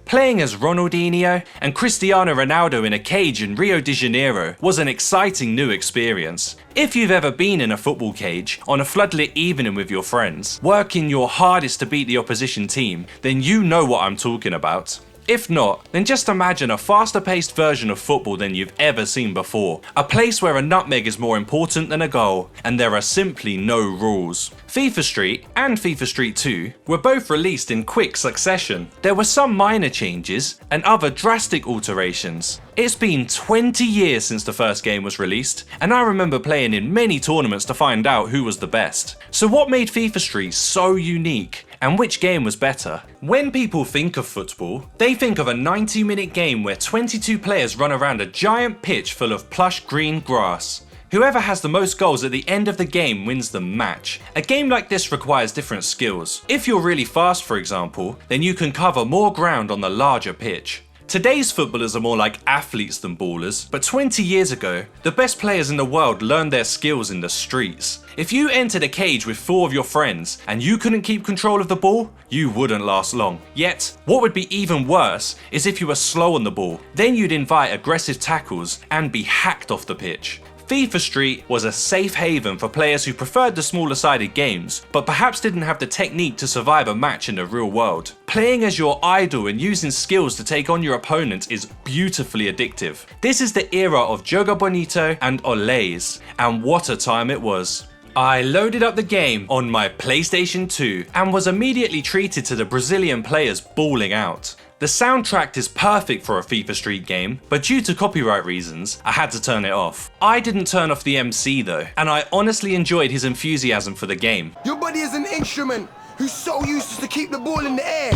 Playing as Ronaldinho and Cristiano Ronaldo in a cage in Rio de Janeiro was an exciting new experience. If you've ever been in a football cage on a floodlit evening with your friends, working your hardest to beat the opposition team, then you know what I'm talking about. If not, then just imagine a faster paced version of football than you've ever seen before. A place where a nutmeg is more important than a goal, and there are simply no rules. FIFA Street and FIFA Street 2 were both released in quick succession. There were some minor changes and other drastic alterations. It's been 20 years since the first game was released, and I remember playing in many tournaments to find out who was the best. So what made FIFA Street so unique? And which game was better? When people think of football, they think of a 90-minute game where 22 players run around a giant pitch full of plush green grass. Whoever has the most goals at the end of the game wins the match. A game like this requires different skills. If you're really fast, for example, then you can cover more ground on the larger pitch. Today's footballers are more like athletes than ballers, but 20 years ago, the best players in the world learned their skills in the streets. If you entered a cage with 4 of your friends and you couldn't keep control of the ball, you wouldn't last long. Yet, what would be even worse is if you were slow on the ball. Then you'd invite aggressive tackles and be hacked off the pitch. FIFA Street was a safe haven for players who preferred the smaller sided games, but perhaps didn't have the technique to survive a match in the real world. Playing as your idol and using skills to take on your opponent is beautifully addictive. This is the era of Joga Bonito and Olays, and what a time it was. I loaded up the game on my PlayStation 2 and was immediately treated to the Brazilian players balling out. The soundtrack is perfect for a FIFA Street game, but due to copyright reasons, I had to turn it off. I didn't turn off the MC though, and I honestly enjoyed his enthusiasm for the game. Your body is an instrument whose sole use is to keep the ball in the air.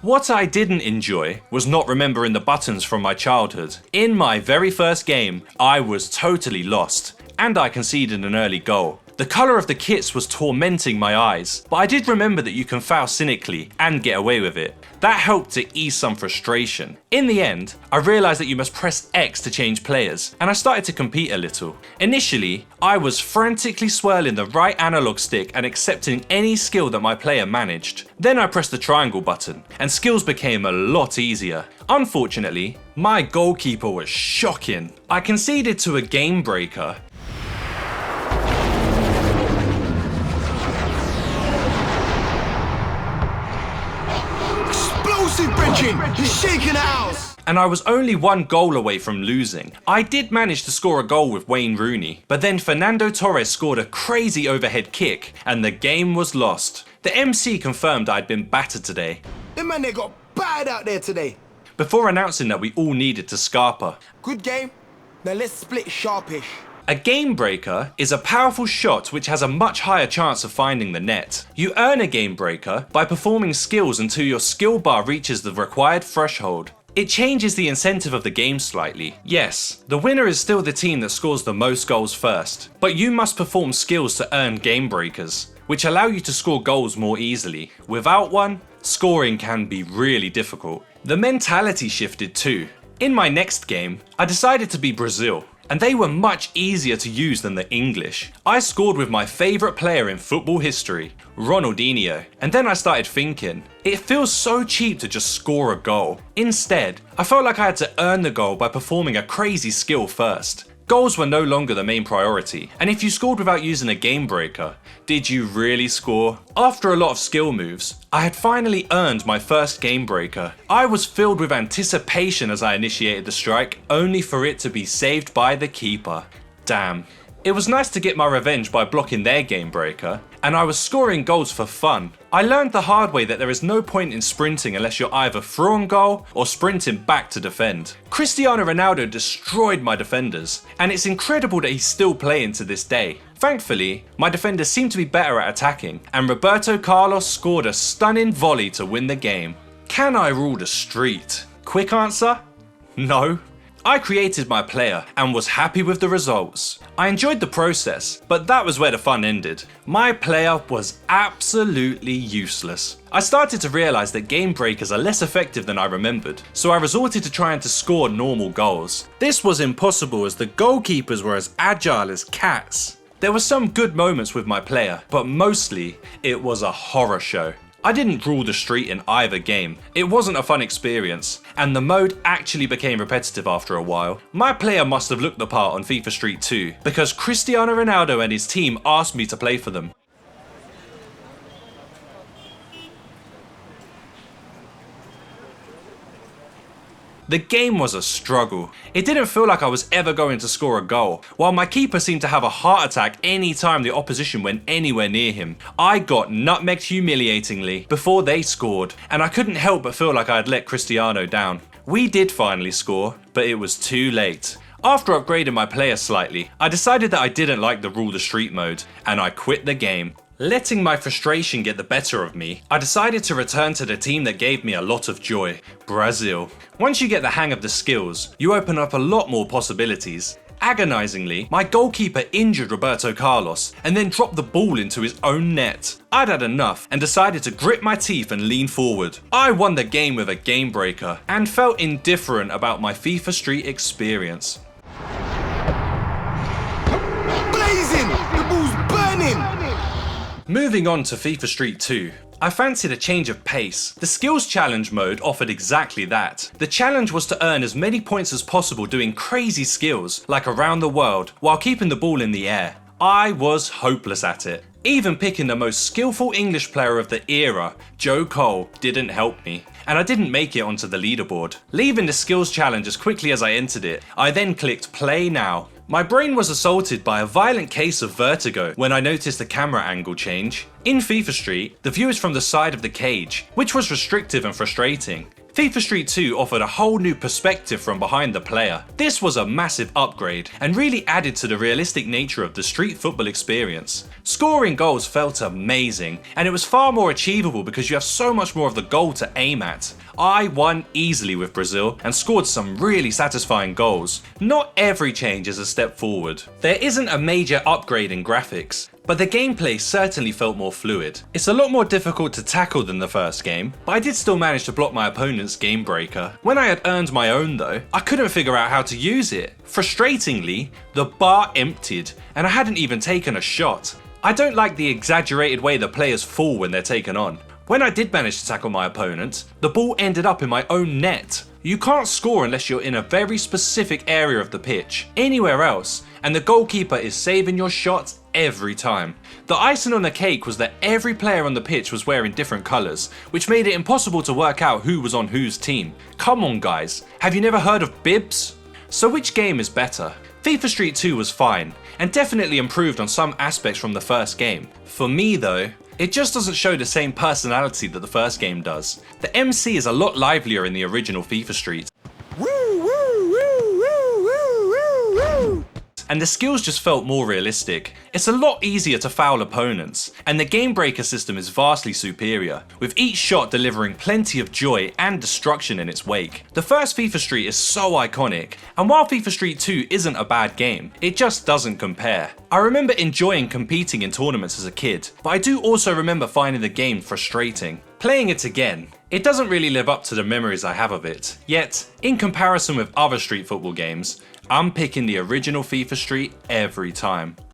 What I didn't enjoy was not remembering the buttons from my childhood. In my very first game, I was totally lost, and I conceded an early goal. The colour of the kits was tormenting my eyes, but I did remember that you can foul cynically and get away with it. That helped to ease some frustration. In the end, I realised that you must press X to change players, and I started to compete a little. Initially, I was frantically swirling the right analog stick and accepting any skill that my player managed. Then I pressed the triangle button, and skills became a lot easier. Unfortunately, my goalkeeper was shocking. I conceded to a game breaker. He's shaking the house! And I was only 1 goal away from losing. I did manage to score a goal with Wayne Rooney, but then Fernando Torres scored a crazy overhead kick and the game was lost. The MC confirmed I'd been battered today. Them man, they got bad out there today. Before announcing that we all needed to scarper. Good game. Now let's split sharpish. A game breaker is a powerful shot which has a much higher chance of finding the net. You earn a game breaker by performing skills until your skill bar reaches the required threshold. It changes the incentive of the game slightly. Yes, the winner is still the team that scores the most goals first, but you must perform skills to earn game breakers, which allow you to score goals more easily. Without one, scoring can be really difficult. The mentality shifted too. In my next game, I decided to be Brazil, and they were much easier to use than the English. I scored with my favourite player in football history, Ronaldinho, and then I started thinking, it feels so cheap to just score a goal. Instead, I felt like I had to earn the goal by performing a crazy skill first. Goals were no longer the main priority, and if you scored without using a game breaker, did you really score? After a lot of skill moves, I had finally earned my first game breaker. I was filled with anticipation as I initiated the strike, only for it to be saved by the keeper. Damn. It was nice to get my revenge by blocking their game breaker, and I was scoring goals for fun. I learned the hard way that there is no point in sprinting unless you're either through on goal or sprinting back to defend. Cristiano Ronaldo destroyed my defenders, and it's incredible that he's still playing to this day. Thankfully, my defenders seem to be better at attacking, and Roberto Carlos scored a stunning volley to win the game. Can I rule the street? Quick answer? No. I created my player and was happy with the results. I enjoyed the process, but that was where the fun ended. My player was absolutely useless. I started to realise that game breakers are less effective than I remembered, so I resorted to trying to score normal goals. This was impossible as the goalkeepers were as agile as cats. There were some good moments with my player, but mostly it was a horror show. I didn't rule the street in either game. It wasn't a fun experience, and the mode actually became repetitive after a while. My player must have looked the part on FIFA Street 2, because Cristiano Ronaldo and his team asked me to play for them. The game was a struggle. It didn't feel like I was ever going to score a goal, while my keeper seemed to have a heart attack any time the opposition went anywhere near him. I got nutmegged humiliatingly before they scored, and I couldn't help but feel like I had let Cristiano down. We did finally score, but it was too late. After upgrading my player slightly, I decided that I didn't like the Rule the Street mode, and I quit the game. Letting my frustration get the better of me, I decided to return to the team that gave me a lot of joy, Brazil. Once you get the hang of the skills, you open up a lot more possibilities. Agonizingly, my goalkeeper injured Roberto Carlos and then dropped the ball into his own net. I'd had enough and decided to grit my teeth and lean forward. I won the game with a game breaker and felt indifferent about my FIFA Street experience. Blazing! The ball's burning! Moving on to FIFA Street 2. I fancied a change of pace. The skills challenge mode offered exactly that. The challenge was to earn as many points as possible doing crazy skills, like around the world, while keeping the ball in the air. I was hopeless at it. Even picking the most skillful English player of the era, Joe Cole, didn't help me, and I didn't make it onto the leaderboard. Leaving the skills challenge as quickly as I entered it, I then clicked play now. My brain was assaulted by a violent case of vertigo when I noticed the camera angle change. In FIFA Street, the view is from the side of the cage, which was restrictive and frustrating. FIFA Street 2 offered a whole new perspective from behind the player. This was a massive upgrade and really added to the realistic nature of the street football experience. Scoring goals felt amazing, and it was far more achievable because you have so much more of the goal to aim at. I won easily with Brazil and scored some really satisfying goals. Not every change is a step forward. There isn't a major upgrade in graphics, but the gameplay certainly felt more fluid. It's a lot more difficult to tackle than the first game, but I did still manage to block my opponent's game breaker. When I had earned my own though, I couldn't figure out how to use it. Frustratingly, the bar emptied and I hadn't even taken a shot. I don't like the exaggerated way the players fall when they're taken on. When I did manage to tackle my opponent, the ball ended up in my own net. You can't score unless you're in a very specific area of the pitch. Anywhere else, and the goalkeeper is saving your shots every time. The icing on the cake was that every player on the pitch was wearing different colours, which made it impossible to work out who was on whose team. Come on guys, have you never heard of bibs? So which game is better? FIFA Street 2 was fine, and definitely improved on some aspects from the first game. For me though, it just doesn't show the same personality that the first game does. The MC is a lot livelier in the original FIFA Street. Woo, woo, woo, woo, woo, woo, woo. And the skills just felt more realistic. It's a lot easier to foul opponents, and the game breaker system is vastly superior, with each shot delivering plenty of joy and destruction in its wake. The first FIFA Street is so iconic, and while FIFA Street 2 isn't a bad game, it just doesn't compare. I remember enjoying competing in tournaments as a kid, but I do also remember finding the game frustrating. Playing it again, it doesn't really live up to the memories I have of it. Yet, in comparison with other street football games, I'm picking the original FIFA Street every time.